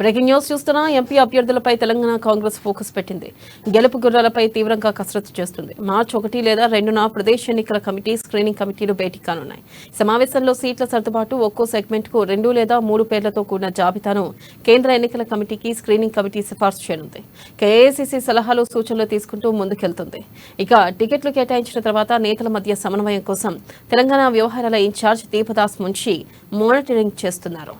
Breaking news చూస్తున్నా MP అభ్యర్థులపై Telangana Congress focus పెట్టింది. గెలుపు గుర్రాలపై తీవ్రంగా కసరత్తు చేస్తుంది. మార్చి 1 లేదా 2న ప్రదేశ్ ఎన్నికల కమిటీ స్క్రీనింగ్ కమిటీలు భేటీ కానున్నాయి. సమావేశంలో సీట్ల సర్దుబాటు, ఒక్కో సెగ్మెంట్ కు 2 లేదా 3 పేర్లతో కూడిన జాబితాను కేంద్ర ఎన్నికల కమిటీకి స్క్రీనింగ్ కమిటీ సిఫార్సు చేయనుంది. ఏఐసీసీ సలహాలు, సూచనలు తీసుకుంటూ ముందుకెళ్తుంది. ఇక టికెట్లు కేటాయించిన తర్వాత నేతల మధ్య సమన్వయం కోసం తెలంగాణ వ్యవహారాల ఇన్ఛార్జ్ దీపదాస్ మున్షి మానిటరింగ్ చేస్తున్నారు.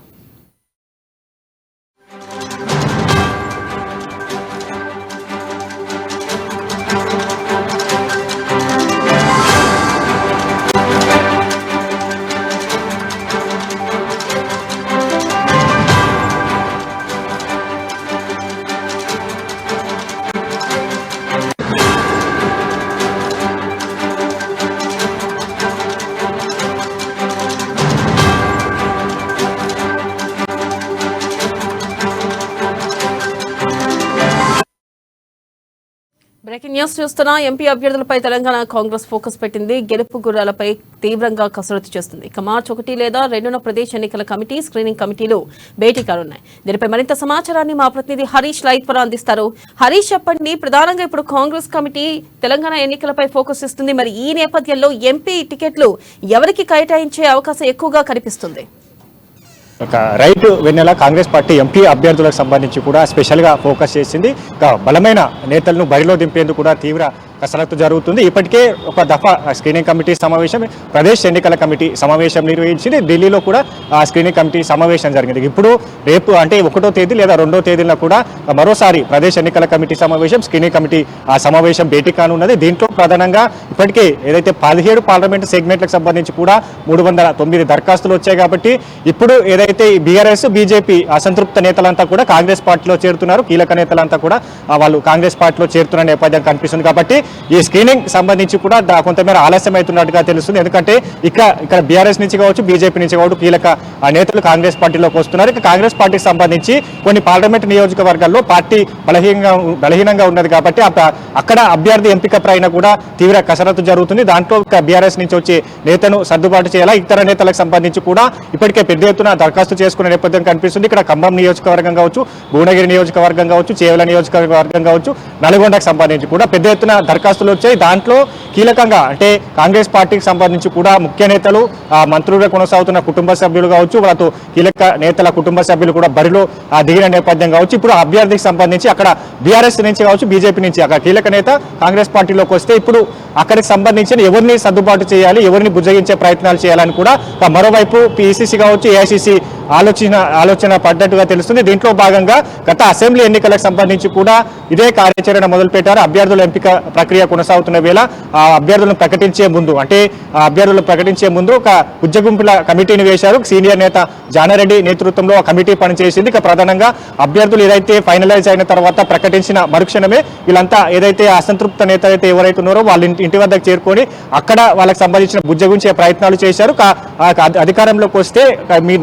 బ్రేకింగ్ న్యూస్ చూస్తున్నా ఎంపీ అభ్యర్థులపై తెలంగాణ కాంగ్రెస్ ఫోకస్ పెట్టింది. గెలుపు గుర్రాలపై తీవ్రంగా కసరత్తు చేస్తుంది. ఇక మార్చి 1 లేదా 2న ప్రదేశ్ ఎన్నికల కమిటీ స్క్రీనింగ్ కమిటీలు భేటీ కానున్నాయి. దీనిపై మరింత సమాచారాన్ని మా ప్రతినిధి హరీష్ లైవ్ ద్వారా అందిస్తారు. హరీష్, చెప్పండి, ప్రధానంగా ఇప్పుడు కాంగ్రెస్ కమిటీ తెలంగాణ ఎన్నికలపై ఫోకస్ ఇస్తుంది. మరి ఈ నేపథ్యంలో ఎంపీ టికెట్లు ఎవరికి కేటాయించే అవకాశం ఎక్కువగా కనిపిస్తుంది? రైట్ వెన్నెల కాంగ్రెస్ పార్టీ ఎంపీ అభ్యర్థులకు సంబంధించి కూడా స్పెషల్గా ఫోకస్ చేసింది. బలమైన నేతలను బరిలో దింపేందుకు కూడా తీవ్ర కసరత్తు జరుగుతుంది. ఇప్పటికే ఒక దఫా స్క్రీనింగ్ కమిటీ సమావేశం, ప్రదేశ్ ఎన్నికల కమిటీ సమావేశం నిర్వహించింది. ఢిల్లీలో కూడా స్క్రీనింగ్ కమిటీ సమావేశం జరిగింది. ఇప్పుడు రేపు అంటే 1వ తేదీ లేదా 2వ తేదీలో కూడా మరోసారి ప్రదేశ్ ఎన్నికల కమిటీ సమావేశం, స్క్రీనింగ్ కమిటీ సమావేశం భేటీ కానున్నది. దీంట్లో ప్రధానంగా ఇప్పటికే ఏదైతే 17 పార్లమెంటు సెగ్మెంట్లకు సంబంధించి కూడా 309 దరఖాస్తులు వచ్చాయి. కాబట్టి ఇప్పుడు ఏదైతే బీఆర్ఎస్, బీజేపీ అసంతృప్త నేతలంతా కూడా కాంగ్రెస్ పార్టీలో చేరుతున్నారు. కీలక నేతలంతా కూడా వాళ్ళు కాంగ్రెస్ పార్టీలో చేరుతున్న నేపథ్యం కనిపిస్తుంది. కాబట్టి ఈ స్క్రీనింగ్ సంబంధించి కూడా కొంతమేర ఆలస్యం అవుతున్నట్టుగా తెలుస్తుంది. ఎందుకంటే ఇక్కడ బీఆర్ఎస్ నుంచి కావచ్చు, బీజేపీ నుంచి కావచ్చు కీలక నేతలు కాంగ్రెస్ పార్టీలోకి వస్తున్నారు. ఇక కాంగ్రెస్ పార్టీకి సంబంధించి కొన్ని పార్లమెంట్ నియోజకవర్గాల్లో పార్టీ బలహీనంగా ఉన్నది. కాబట్టి అక్కడ అభ్యర్థి ఎంపిక పైన కూడా తీవ్ర కసరత్తు జరుగుతుంది. దాంట్లో బీఆర్ఎస్ నుంచి వచ్చే నేతను సర్దుబాటు చేయాలా, ఇతర నేతలకు సంబంధించి కూడా ఇప్పటికే పెద్ద ఎత్తున దరఖాస్తు చేసుకునే నేపథ్యం కనిపిస్తుంది. ఇక్కడ ఖమ్మం నియోజకవర్గం కావచ్చు, భువనగిరి నియోజకవర్గం కావచ్చు, చేవెల నియోజకవర్గం కావచ్చు, నల్గొండకు సంబంధించి కూడా పెద్ద ఎత్తున దరఖాస్తులు వచ్చాయి. దాంట్లో కీలకంగా అంటే కాంగ్రెస్ పార్టీకి సంబంధించి కూడా ముఖ్య నేతలు, మంత్రులుగా కొనసాగుతున్న కుటుంబ సభ్యులు కావచ్చు, వాళ్ళతో కీలక నేతల కుటుంబ సభ్యులు కూడా బరిలో దిగిన నేపథ్యం కావచ్చు. ఇప్పుడు అభ్యర్థికి సంబంధించి అక్కడ బీఆర్ఎస్ నుంచి కావచ్చు, బీజేపీ నుంచి అక్కడ కీలక నేత కాంగ్రెస్ పార్టీలోకి వస్తే ఇప్పుడు అక్కడికి సంబంధించిన ఎవరిని సర్దుబాటు చేయాలి, ఎవరిని బుజ్జగించే ప్రయత్నాలు చేయాలని కూడా మరోవైపు పీసీసీ కావచ్చు, ఏఐసీసీ ఆలోచన పడ్డట్టుగా తెలుస్తుంది. దీంట్లో భాగంగా గత అసెంబ్లీ ఎన్నికలకు సంబంధించి కూడా ఇదే కార్యాచరణ మొదలుపెట్టారు. అభ్యర్థుల ఎంపిక ప్రక్రియ కొనసాగుతున్న వేళ అభ్యర్థులను ప్రకటించే ముందు ఒక ఉద్యగుంపుల కమిటీని వేశారు. సీనియర్ నేత జానారెడ్డి నేతృత్వంలో ఆ కమిటీ పనిచేసింది. ఇక ప్రధానంగా అభ్యర్థులు ఏదైతే ఫైనలైజ్ అయిన తర్వాత ప్రకటించిన మరుక్షణమే వీళ్ళంతా ఏదైతే అసంతృప్త నేత అయితే ఎవరైతే ఉన్నారో వాళ్ళ ఇంటి వద్దకు చేరుకొని అక్కడ వాళ్ళకి సంబంధించిన బుజ్జగించే ప్రయత్నాలు చేశారు. అధికారంలోకి వస్తే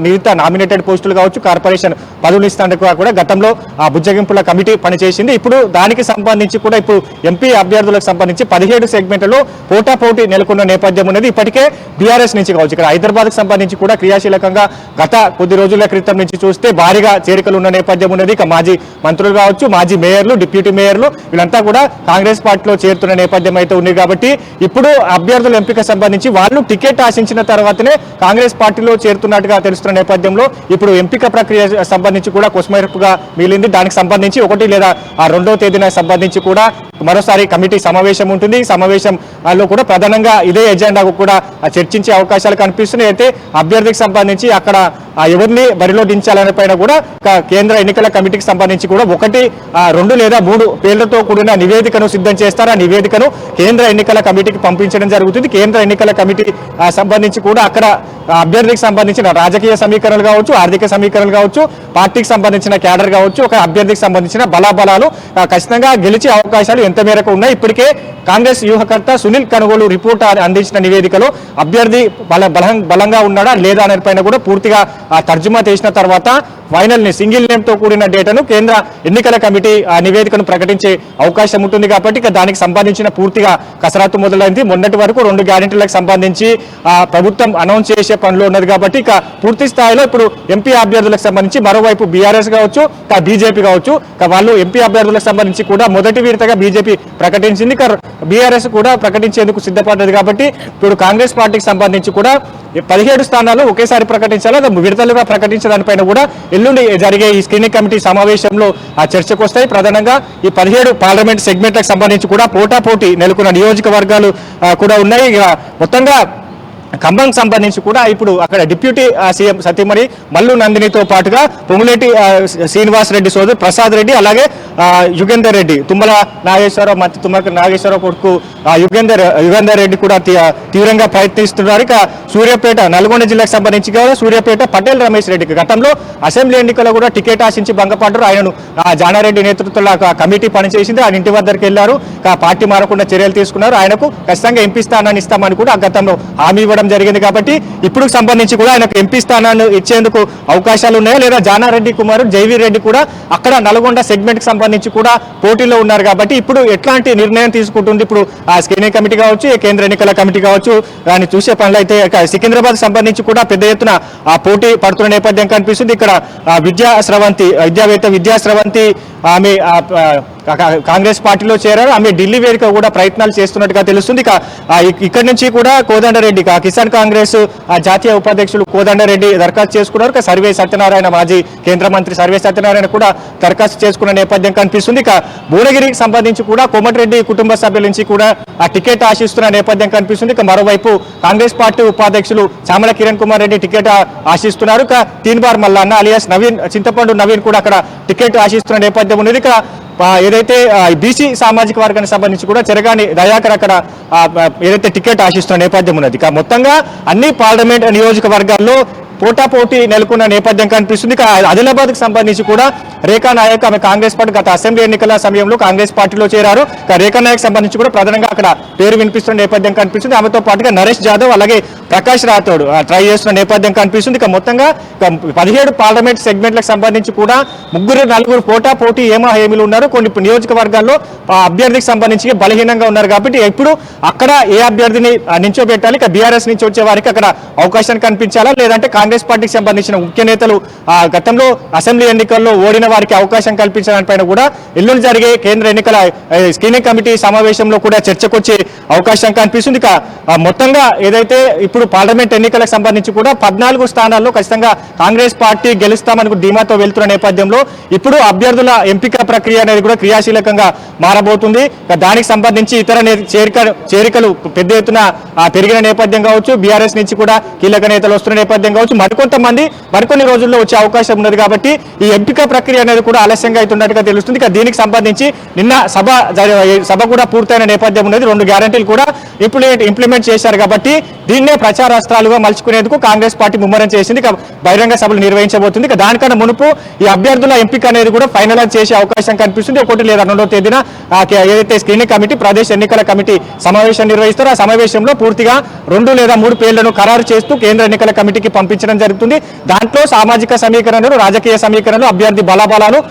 మిగతా నామినేటెడ్ పోస్టులు కావచ్చు, కార్పొరేషన్ పదవులు ఇస్తానికి కూడా గతంలో ఆ బుజ్జగింపుల కమిటీ పనిచేసింది. ఇప్పుడు దానికి సంబంధించి కూడా ఇప్పుడు ఎంపీ అభ్యర్థులకు సంబంధించి 17 సెగ్మెంట్లలో పోటాపోటీ నెలకొన్న నేపథ్యం ఉన్నది. ఇప్పటికే బీఆర్ఎస్ నుంచి కావచ్చు, ఇక్కడ హైదరాబాద్కు సంబంధించి కూడా క్రియాశీలకంగా గత కొద్ది రోజుల క్రితం నుంచి చూస్తే భారీగా చేరికలు ఉన్న నేపథ్యం ఉన్నది. ఇక మాజీ మంత్రులు కావచ్చు, మాజీ మేయర్లు, డిప్యూటీ మేయర్లు వీళ్ళంతా కూడా కాంగ్రెస్ పార్టీలో చేరుతున్న నేపథ్యం అయితే ఉంది. కాబట్టి ఇప్పుడు అభ్యర్థుల ఎంపిక సంబంధించి వాళ్ళు టికెట్ ఆశించిన తర్వాతనే కాంగ్రెస్ పార్టీలో చేరుతున్నట్టుగా తెలుస్తున్న నేపథ్యంలో ఇప్పుడు ఎంపిక ప్రక్రియ సంబంధించి కూడా కొసమెరుపుగా మిగిలింది. దానికి సంబంధించి 1 లేదా 2వ తేదీన సంబంధించి కూడా మరోసారి కమిటీ సమావేశం ఉంటుంది. ఈ సమావేశంలో కూడా ప్రధానంగా ఇదే ఎజెండాకు కూడా చర్చించే అవకాశాలు కనిపిస్తున్నాయి. అయితే అభ్యర్థికి సంబంధించి అక్కడ ఎవరిని బరిలో దించాలనే పైన కూడా కేంద్ర ఎన్నికల కమిటీకి సంబంధించి కూడా 1, 2 లేదా 3 పేర్లతో కూడిన నివేదికను సిద్ధం చేస్తారు. ఆ నివేదికను కేంద్ర ఎన్నికల కమిటీకి పంపించడం జరుగుతుంది. కేంద్ర ఎన్నికల కమిటీ సంబంధించి కూడా అక్కడ అభ్యర్థికి సంబంధించిన రాజకీయ సమీకరణలు కావచ్చు, ఆర్థిక సమీకరణలు కావచ్చు, పార్టీకి సంబంధించిన క్యాడర్ కావచ్చు, ఒక అభ్యర్థికి సంబంధించిన బలాబలాలు ఖచ్చితంగా గెలిచే అవకాశాలు ఎంత మేరకు ఉన్నాయి. ఇప్పటికే కాంగ్రెస్ వ్యూహకర్త సునీల్ కనుగోలు రిపోర్ట్ అందించిన నివేదికలో అభ్యర్థి బలంగా ఉన్నాడా లేదా అనే పైన కూడా పూర్తిగా తర్జుమా చేసిన తర్వాత ఫైనల్ ని సింగిల్ నేమ్ తో కూడిన డేటాను కేంద్ర ఎన్నికల కమిటీ నివేదికను ప్రకటించే అవకాశం ఉంటుంది కాబట్టి ఇక దానికి సంబంధించిన పూర్తిగా కసరత్తు మొదలైంది. మొన్నటి వరకు 2 గ్యారెంటీలకు సంబంధించి ప్రభుత్వం అనౌన్స్ చేసే పనిలో ఉన్నది కాబట్టి ఇక పూర్తి స్థాయిలో ఇప్పుడు ఎంపీ అభ్యర్థులకు సంబంధించి మరోవైపు బీఆర్ఎస్ కావచ్చు బీజేపీ కావచ్చు వాళ్ళు ఎంపీ అభ్యర్థులకు సంబంధించి కూడా మొదటి విడతగా బీజేపీ ప్రకటించింది. బీఆర్ఎస్ కూడా ప్రకటించేందుకు సిద్ధపడ్డది కాబట్టి ఇప్పుడు కాంగ్రెస్ పార్టీకి సంబంధించి కూడా 17 స్థానాలు ఒకేసారి ప్రకటించాలి, విడతలుగా ప్రకటించే దానిపైన కూడా ఎల్లుండి జరిగే ఈ స్క్రీనింగ్ కమిటీ సమావేశంలో చర్చకు వస్తాయి. ప్రధానంగా ఈ 17 పార్లమెంట్ సెగ్మెంట్లకు సంబంధించి కూడా పోటాపోటీ నెలకొన్న నియోజకవర్గాలు కూడా ఉన్నాయి. మొత్తంగా ఖమ్మం సంబంధించి కూడా ఇప్పుడు అక్కడ డిప్యూటీ సీఎం సతీమణి మల్లు నందినితో పాటుగా పొంగులేటి శ్రీనివాస్ రెడ్డి సోదరు ప్రసాద్ రెడ్డి, అలాగే యుగేందర్ రెడ్డి, తుమ్మల నాగేశ్వరరావు కొడుకు యుగేందర్ రెడ్డి కూడా తీవ్రంగా ప్రయత్నిస్తున్నారు. ఇక సూర్యాపేట నల్గొండ జిల్లాకు సంబంధించి కూడా సూర్యాపేట పటేల్ రమేష్ రెడ్డికి గతంలో అసెంబ్లీ ఎన్నికల్లో కూడా టికెట్ ఆశించి భంగపడ్డారు. ఆయనను జానారెడ్డి నేతృత్వంలో కమిటీ పనిచేసింది. ఆయన ఇంటి వద్దకు వెళ్లారు, పార్టీ మారకుండా చర్యలు తీసుకున్నారు. ఆయనకు ఖచ్చితంగా ఎంపీ స్థానాన్ని ఇస్తామని కూడా గతంలో హామీ ఇవ్వడం జరిగింది. కాబట్టి ఇప్పుడు సంబంధించి కూడా ఆయనకు ఎంపీ స్థానాన్ని ఇచ్చేందుకు అవకాశాలు ఉన్నాయా లేదా జానారెడ్డి కుమారు జైవీర్ రెడ్డి కూడా అక్కడ నల్గొండ సెగ్మెంట్ కి సంబంధించి కూడా పోటీలో ఉన్నారు. కాబట్టి ఇప్పుడు ఎట్లాంటి నిర్ణయం తీసుకుంటుంది ఇప్పుడు స్క్రీనింగ్ కమిటీ కావచ్చు, కేంద్ర ఎన్నికల కమిటీ కావచ్చు, దాన్ని చూసే పనులు అయితే సికింద్రాబాద్ సంబంధించి కూడా పెద్ద ఎత్తున పోటీ పడుతున్న నేపథ్యం కనిపిస్తుంది. ఇక్కడ విద్యా స్రవంతి ఆమె కాంగ్రెస్ పార్టీలో చేరారు. ఆమె ఢిల్లీ వేదిక కూడా ప్రయత్నాలు చేస్తున్నట్టుగా తెలుస్తుంది. ఇక్కడ నుంచి కూడా కోదండరెడ్డి కిసాన్ కాంగ్రెస్ జాతీయ ఉపాధ్యక్షులు కోదండరెడ్డి దరఖాస్తు చేసుకున్నారు. సర్వే సత్యనారాయణ మాజీ కేంద్ర మంత్రి సర్వే సత్యనారాయణ కూడా దరఖాస్తు చేసుకున్న నేపథ్యం కనిపిస్తుంది. భువనగిరికి సంబంధించి కూడా కోమటిరెడ్డి కుటుంబ సభ్యుల నుంచి కూడా టికెట్ ఆశిస్తున్న నేపథ్యం కనిపిస్తుంది. మరోవైపు కాంగ్రెస్ పార్టీ ఉపాధ్యక్షులు చామల కిరణ్ కుమార్ రెడ్డి టికెట్ ఆశిస్తున్నారు. తీన్ బార్ మల్లన్న అలియాస్ చింతపండు నవీన్ కూడా అక్కడ టికెట్ ఆశిస్తున్న నేపథ్యం ఉన్నది. ఏదైతే బీసీ సామాజిక వర్గానికి సంబంధించి కూడా చెరగాని దయాకర్ అక్కడ ఏదైతే టికెట్ ఆశిస్తున్న నేపథ్యం ఉన్నది. మొత్తంగా అన్ని పార్లమెంట్ నియోజకవర్గాల్లో పోటాపోటీ నెలకొన్న నేపథ్యం కనిపిస్తుంది. ఆదిలాబాద్ కి సంబంధించి కూడా రేఖా నాయక్ ఆమె కాంగ్రెస్ పార్టీ గత అసెంబ్లీ ఎన్నికల సమయంలో కాంగ్రెస్ పార్టీలో చేరారు. రేఖా నాయక్ సంబంధించి కూడా ప్రధానంగా అక్కడ పేరు వినిపిస్తున్న నేపథ్యం కనిపిస్తుంది. ఆమెతో పాటుగా నరేష్ జాదవ్ అలాగే ప్రకాష్ రాథోడ్ ట్రై చేస్తున్న నేపథ్యం కనిపిస్తుంది. మొత్తంగా 17 పార్లమెంట్ సెగ్మెంట్లకు సంబంధించి కూడా 3-4 పోటాపోటీ హామీలు ఉన్నారు. కొన్ని నియోజకవర్గాల్లో అభ్యర్థికి సంబంధించి బలహీనంగా ఉన్నారు. కాబట్టి ఇప్పుడు అక్కడ ఏ అభ్యర్థిని నించోబెట్టాలి, బీఆర్ఎస్ నుంచి వచ్చే వారికి అక్కడ అవకాశం కనిపించాలా, లేదంటే కాంగ్రెస్ పార్టీకి సంబంధించిన ముఖ్య నేతలు గతంలో అసెంబ్లీ ఎన్నికల్లో ఓడిన వారికి అవకాశం కల్పించడానిపైన కూడా ఎల్లుండి జరిగే కేంద్ర ఎన్నికల స్క్రీనింగ్ కమిటీ సమావేశంలో కూడా చర్చకొచ్చే అవకాశం కనిపిస్తుంది. మొత్తంగా ఏదైతే ఇప్పుడు పార్లమెంట్ ఎన్నికలకు సంబంధించి కూడా 14 స్థానాల్లో ఖచ్చితంగా కాంగ్రెస్ పార్టీ గెలుస్తామని ధీమాతో వెళ్తున్న నేపథ్యంలో ఇప్పుడు అభ్యర్థుల ఎంపిక ప్రక్రియ అనేది కూడా క్రియాశీలకంగా మారబోతుంది. దానికి సంబంధించి ఇతర చేరికలు పెద్ద ఎత్తున పెరిగిన నేపథ్యం కావచ్చు, బీఆర్ఎస్ నుంచి కూడా కీలక నేతలు వస్తున్న నేపథ్యం కావచ్చు, మరికొంతమంది మరికొన్ని రోజుల్లో వచ్చే అవకాశం ఉన్నది. కాబట్టి ఈ ఎంపిక ప్రక్రియ అనేది కూడా ఆలస్యంగా అవుతున్నట్టుగా తెలుస్తుంది. దీనికి సంబంధించి నిన్న సభ కూడా పూర్తయిన నేపథ్యం ఉన్నది. 2 గ్యారెంటీలు కూడా ఇంప్లిమెంట్ చేశారు. కాబట్టి దీన్నే ప్రచారాస్త్రాలుగా మలుచుకునేందుకు కాంగ్రెస్ పార్టీ ముమ్మరం చేసింది. బహిరంగ సభలు నిర్వహించబోతుంది. దానికన్నా మునుపు ఈ అభ్యర్థుల ఎంపిక అనేది కూడా ఫైనలైజ్ చేసే అవకాశం కనిపిస్తుంది. 1 లేదా 2వ తేదీన ఏదైతే స్క్రీనింగ్ కమిటీ ప్రదేశ్ ఎన్నికల కమిటీ సమావేశం నిర్వహిస్తారో ఆ సమావేశంలో పూర్తిగా 2 లేదా 3 పేర్లను ఖరారు చేస్తూ కేంద్ర ఎన్నికల కమిటీకి పంపించడం జరుగుతుంది. దాంట్లో సామాజిక సమీకరణలు, రాజకీయ సమీకరణలు, అభ్యర్థి బలాబలాలు,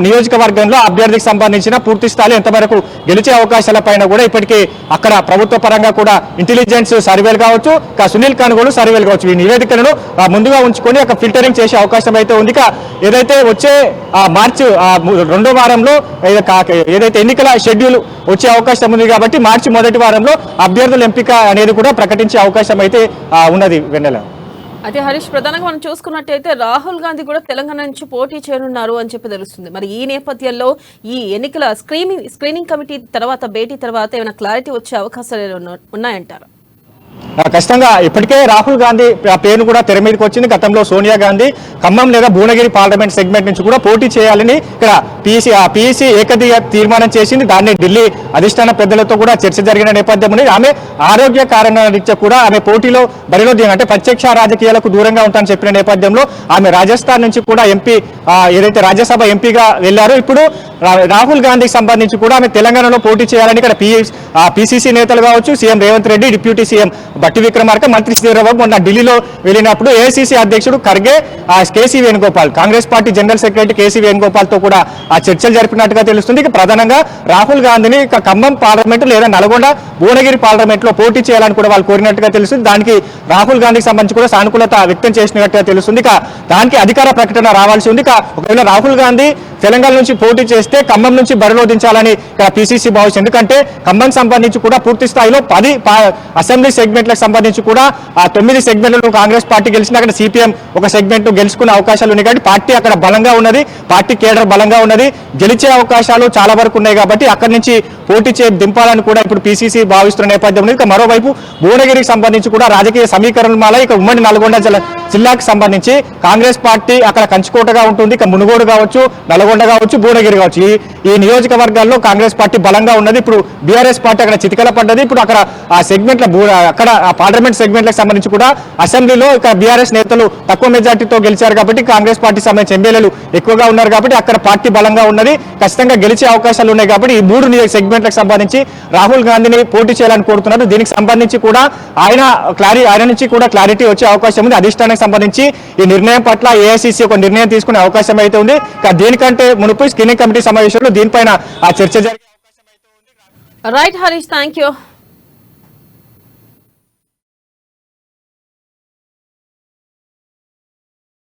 నియోజకవర్గంలో అభ్యర్థికి సంబంధించిన పూర్తి స్థాయి ఎంతవరకు గెలిచే అవకాశాల పైన కూడా ఇప్పటికీ అక్కడ ప్రభుత్వ పరంగా కూడా ఇంటెలిజెన్స్ సర్వేలు కావచ్చు, సునీల్ కానుగోలు సర్వేలు కావచ్చు, ఈ నివేదికలను ముందుగా ఉంచుకొని ఒక ఫిల్టరింగ్ చేసే అవకాశం అయితే ఉంది. ఏదైతే వచ్చే మార్చి 2వ వారంలో ఏదైతే ఎన్నికల షెడ్యూల్ వచ్చే అవకాశం ఉంది. కాబట్టి మార్చి 1వ వారంలో అభ్యర్థుల ఎంపిక అనేది కూడా ప్రకటించే అవకాశం అయితే ఉన్నది. వెన్నెల అయితే హరీష్, ప్రధానంగా మనం చూసుకున్నట్టయితే రాహుల్ గాంధీ కూడా తెలంగాణ నుంచి పోటీ చేయనున్నారు అని చెప్పి తెలుస్తుంది. మరి ఈ నేపథ్యంలో ఈ ఎన్నికల స్క్రీనింగ్ కమిటీ తర్వాత భేటీ తర్వాత ఏమైనా క్లారిటీ వచ్చే అవకాశాలు ఉన్నాయంటారు? ఖచ్చితంగా ఇప్పటికే రాహుల్ గాంధీ పేరు కూడా తెర మీదకి వచ్చింది. గతంలో సోనియా గాంధీ ఖమ్మం లేదా భువనగిరి పార్లమెంట్ సెగ్మెంట్ నుంచి కూడా పోటీ చేయాలని ఇక్కడ పీఈసీ ఏకదిగా తీర్మానం చేసింది. దాన్ని ఢిల్లీ అధిష్టాన పెద్దలతో కూడా చర్చ జరిగిన నేపథ్యం ఉంది. ఆమె ఆరోగ్య కారణాల రీత్యా కూడా ఆమె పోటీలో బరిలో అంటే ప్రత్యక్ష రాజకీయాలకు దూరంగా ఉంటానని చెప్పిన నేపథ్యంలో ఆమె రాజస్థాన్ నుంచి కూడా ఎంపీ ఏదైతే రాజ్యసభ ఎంపీగా వెళ్లారో ఇప్పుడు రాహుల్ గాంధీకి సంబంధించి కూడా ఆమె తెలంగాణలో పోటీ చేయాలని ఇక్కడ పీసీసీ నేతలు కావచ్చు, CM Revanth Reddy, deputy CM Bhatti Vikramarka, మంత్రి శ్రీధరబాబు మొన్న ఢిల్లీలో వెళ్ళినప్పుడు ఏఐసీసీ అధ్యక్షుడు Kharge, KC Venugopal, Congress party general secretary KC Venugopal తో కూడా ఆ చర్చలు జరిపినట్టుగా తెలుస్తుంది. ఇక ప్రధానంగా రాహుల్ గాంధీని ఖమ్మం పార్లమెంటు లేదా నల్గొండ భువనగిరి పార్లమెంట్ లో పోటీ చేయాలని కూడా వాళ్ళు కోరినట్టుగా తెలుస్తుంది. దానికి రాహుల్ గాంధీకి సంబంధించి కూడా సానుకూలత వ్యక్తం చేసినట్టుగా తెలుస్తుంది. ఇక దానికి అధికార ప్రకటన రావాల్సి ఉంది. ఇక ఒకవేళ రాహుల్ గాంధీ తెలంగాణ నుంచి పోటీ చేస్తే ఖమ్మం నుంచి బరిలో దించాలని ఇక్కడ పిసిసి భావిస్తుంది. ఎందుకంటే ఖమ్మం సంబంధించి కూడా పూర్తి స్థాయిలో 10 అసెంబ్లీ సెగ్మెంట్లకు సంబంధించి కూడా ఆ 9 సెగ్మెంట్లను కాంగ్రెస్ పార్టీ గెలిచిన అక్కడ సిపిఎం ఒక సెగ్మెంట్ గెలుచుకునే అవకాశాలు ఉన్నాయి. కాబట్టి పార్టీ అక్కడ బలంగా ఉన్నది, పార్టీ కేడర్ బలంగా ఉన్నది, గెలిచే అవకాశాలు చాలా వరకు ఉన్నాయి. కాబట్టి అక్కడి నుంచి పోటీ దింపాలని కూడా ఇప్పుడు పిసిసి భావిస్తున్న నేపథ్యంలో ఇక మరోవైపు భువనగిరికి సంబంధించి కూడా రాజకీయ సమీకరణల మాల ఇక ఉమ్మడి నల్గొండ జిల్లాకు సంబంధించి కాంగ్రెస్ పార్టీ అక్కడ కంచుకోటగా ఉంటుంది. ఇక మునుగోడు కావచ్చు, నల్గొండ కావచ్చు, భువనగిరి కావచ్చు, ఈ నియోజకవర్గాల్లో కాంగ్రెస్ పార్టీ బలంగా ఉన్నది. ఇప్పుడు బీఆర్ఎస్ పార్టీ అక్కడ చితికల పడ్డది. ఇప్పుడు అక్కడ ఆ సెగ్మెంట్ల అక్కడ ఆ పార్లమెంట్ సెగ్మెంట్లకు సంబంధించి కూడా అసెంబ్లీలో ఇక బీఆర్ఎస్ నేతలు తక్కువ మెజార్టీతో గెలిచారు కాబట్టి కాంగ్రెస్ పార్టీ సంబంధించి ఎమ్మెల్యేలు ఎక్కువగా ఉన్నారు కాబట్టి అక్కడ పార్టీ బలంగా ఉన్నది, ఖచ్చితంగా గెలిచే అవకాశాలు ఉన్నాయి. కాబట్టి ఈ 3 సెగ్మెంట్లకు సంబంధించి రాహుల్ గాంధీని పోటీ చేయాలని కోరుతున్నారు. దీనికి సంబంధించి కూడా ఆయన నుంచి కూడా క్లారిటీ వచ్చే అవకాశం ఉంది. అధిష్టానానికి సంబంధించి ఈ నిర్ణయం పట్ల ఏఐసీసీ ఒక నిర్ణయం తీసుకునే అవకాశం అయితే ఉంది. దీనికంటే మునుపు స్క్రీనింగ్ కమిటీ సమావేశంలో దీనిపైన ఆ చర్చ జరిగే అవకాశం అయితే ఉంది. Right Harish, thank you.